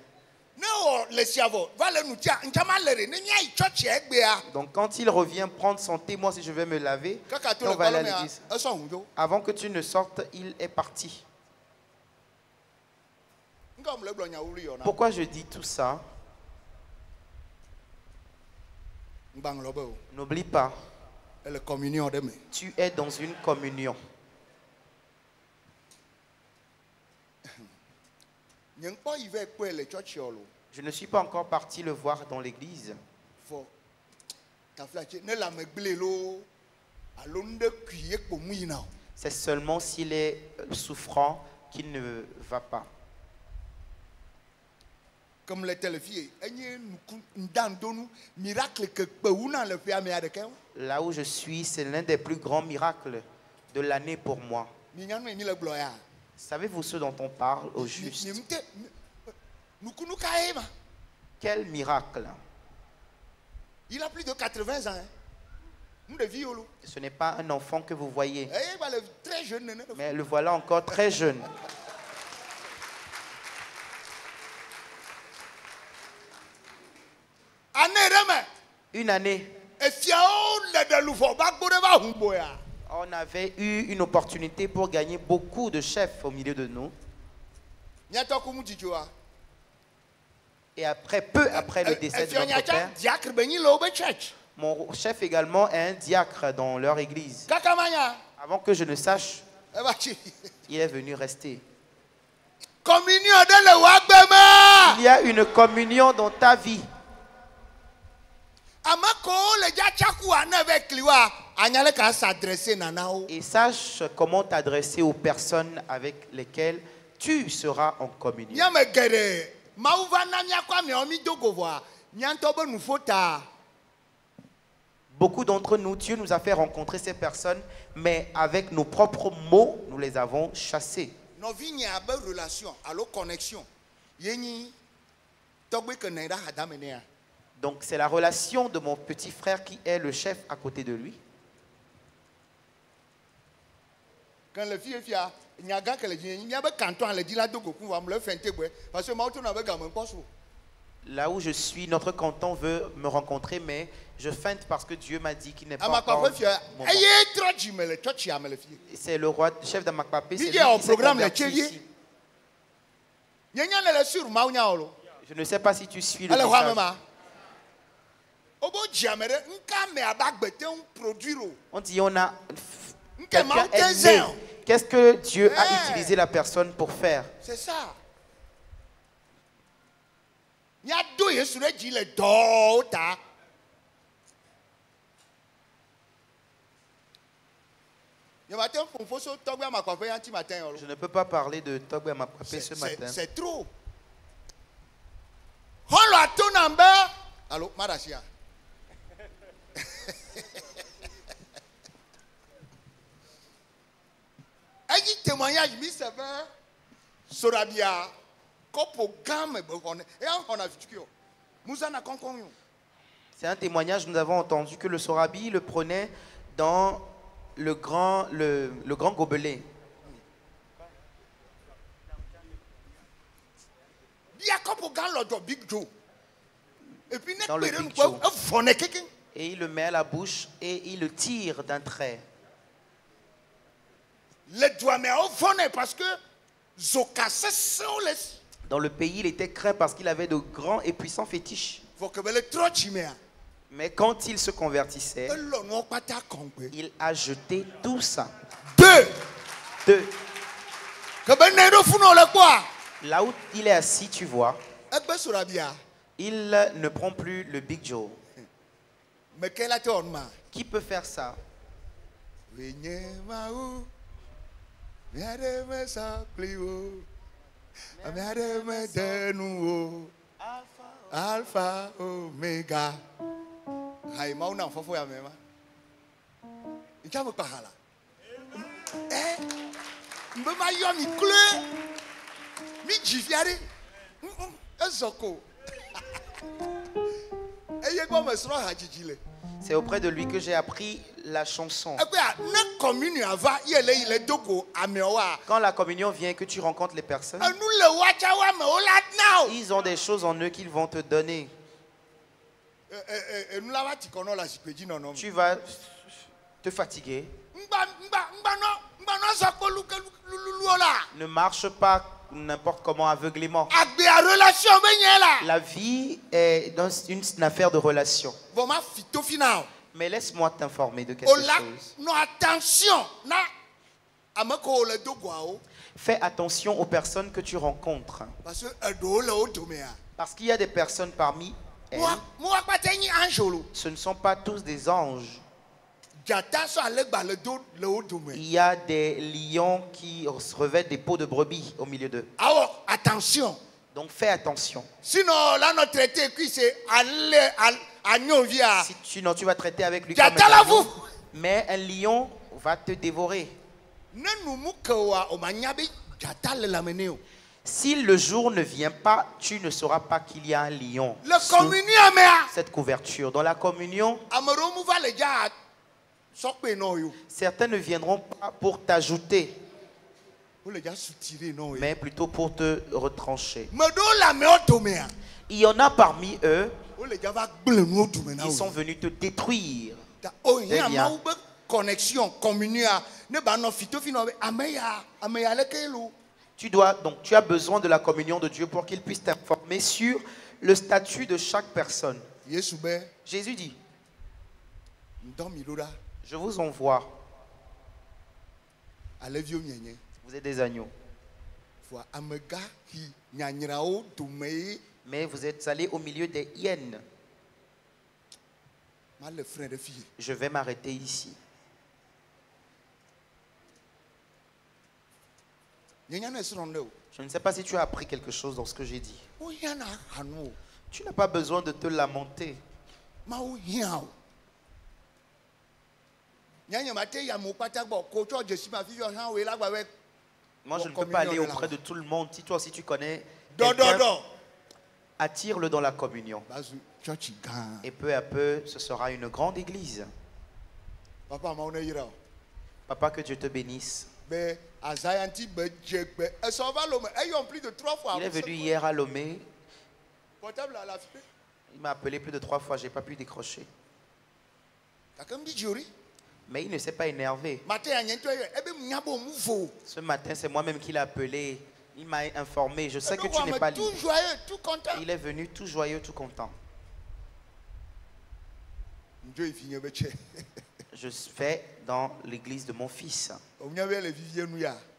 Donc quand il revient prendre son thé, moi si je vais me laver, on va aller à l'église. Avant que tu ne sortes, il est parti. Pourquoi je dis tout ça? N'oublie pas, tu es dans une communion. Je ne suis pas encore parti le voir dans l'église. C'est seulement s'il est souffrant qu'il ne va pas. Comme les télévisions, là où je suis, c'est l'un des plus grands miracles de l'année pour moi. Savez-vous ce dont on parle au juste? Quel miracle! Il a plus de 80 ans. Ce n'est pas un enfant que vous voyez. Très jeune. Mais le voilà encore très jeune. Une année. On avait eu une opportunité pour gagner beaucoup de chefs au milieu de nous. Et après, peu après le décès de notre père, mon chef également est un diacre dans leur église. Avant que je ne sache, il est venu rester. Il y a une communion dans ta vie. Et sache comment t'adresser aux personnes avec lesquelles tu seras en communion. Beaucoup d'entre nous, Dieu nous a fait rencontrer ces personnes, mais avec nos propres mots, nous les avons chassés. Donc c'est la relation de mon petit frère qui est le chef à côté de lui. Là où je suis, notre canton veut me rencontrer, mais je feinte parce que Dieu m'a dit qu'il n'est pas encore. C'est le roi, le chef d'Amakpapé, c'est lui qui s'est converti ici. Je ne sais pas si tu suis le message. On dit on a quelqu'un est né. Qu'est-ce que Dieu a utilisé la personne pour faire? C'est ça. Je ne peux pas parler de Togbe Amakpapé ce matin. C'est trop. Allô, Marasia. témoignage, Sorabia, Kopo Game, et on a vu. C'est un témoignage, nous avons entendu que le Sorabi le prenait dans le grand gobelet. Dans le Big Joe. Et il le met à la bouche et il le tire d'un trait. Parce que dans le pays, il était craint parce qu'il avait de grands et puissants fétiches. Mais quand il se convertissait, il a jeté tout ça. Deux. Là où il est assis, tu vois, il ne prend plus le Big Joe. Qui peut faire ça? Alpha, Omega. C'est auprès de lui que j'ai appris la chanson. Quand la communion vient, que tu rencontres les personnes, ils ont des choses en eux qu'ils vont te donner. Tu vas te fatiguer. Ne marche pas n'importe comment aveuglément. La vie est dans une affaire de relation. Mais laisse-moi t'informer de quelque chose. Fais attention aux personnes que tu rencontres. Parce qu'il y a des personnes parmi elles. Ce ne sont pas tous des anges. Il y a des lions qui revêtent des peaux de brebis au milieu d'eux. Attention. Donc fais attention. Sinon, là, notre traité, c'est sinon, tu vas traiter avec lui comme un agneau, mais un lion va te dévorer. Si le jour ne vient pas, tu ne sauras pas qu'il y a un lion sous cette couverture. Dans la communion, certains ne viendront pas pour t'ajouter, mais plutôt pour te retrancher. Il y en a parmi eux, ils sont venus te détruire. Tu as besoin de la communion de Dieu pour qu'il puisse t'informer sur le statut de chaque personne. Jésus dit, je vous envoie. Vous êtes des agneaux. Mais vous êtes allés au milieu des hyènes. Je vais m'arrêter ici. Je ne sais pas si tu as appris quelque chose dans ce que j'ai dit. Tu n'as pas besoin de te lamenter. Moi, je ne peux pas aller auprès de tout le monde. Si toi aussi tu connais quelqu'un, attire-le dans la communion. Et peu à peu, ce sera une grande église. Papa, que Dieu te bénisse. Il est venu hier à Lomé. Il m'a appelé plus de 3 fois. Je n'ai pas pu décrocher. Mais il ne s'est pas énervé. Ce matin, c'est moi-même qui l'ai appelé. Il m'a informé. Je sais que tu n'es pas libre. Il est venu tout joyeux, tout content. Je fais dans l'église de mon fils.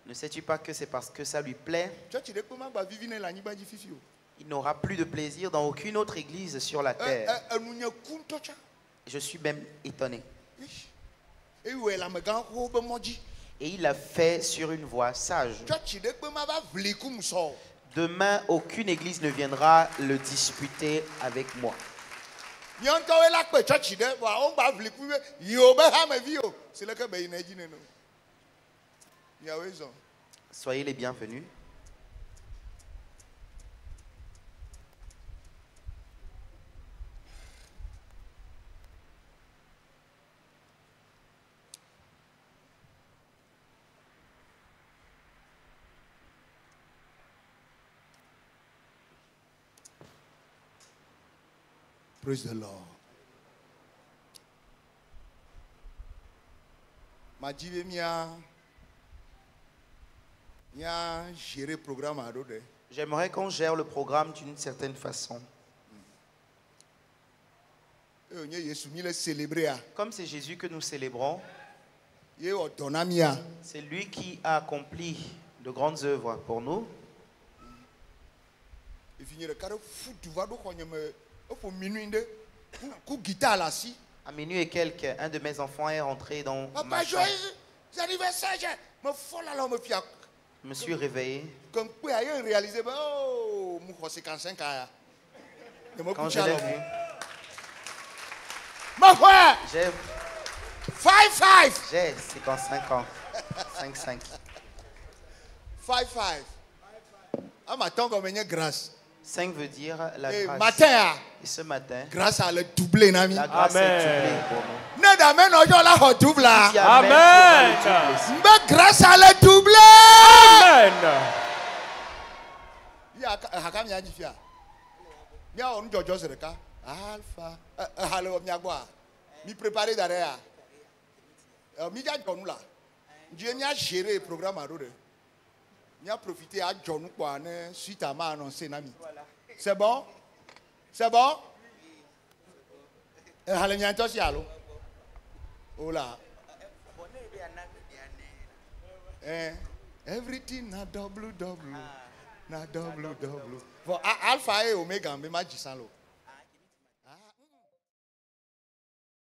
Ne sais-tu pas que c'est parce que ça lui plaît? Il n'aura plus de plaisir dans aucune autre église sur la terre. Je suis même étonné. Et il l'a fait sur une voie sage. Demain, aucune église ne viendra le disputer avec moi. Soyez les bienvenus. Praise the Lord. Majive mia gérer le programme à d'autres. J'aimerais qu'on gère le programme d'une certaine façon. Comme c'est Jésus que nous célébrons, c'est lui qui a accompli de grandes œuvres pour nous. À minuit et quelques, un de mes enfants est rentré dans ma chambre. Je me suis réveillé. Quand je l'ai vu, j'ai 55 ans. 5-5. 5 veut dire la grâce. Et ce matin, grâce à le doublé, nami. La grâce est doublée pour nous. Amen. Grâce à le doublé. Alpha. Mi préparer derrière. Mi ja John là. Dieu m'a géré le programme à Rode. Mi a profité à John quoi suite à ma annoncé nami. C'est bon? C'est bon? Allez, n'y a pas de oh là. Everything na double. Na double. Bon, Alpha et Omega, mais ma 10 ans.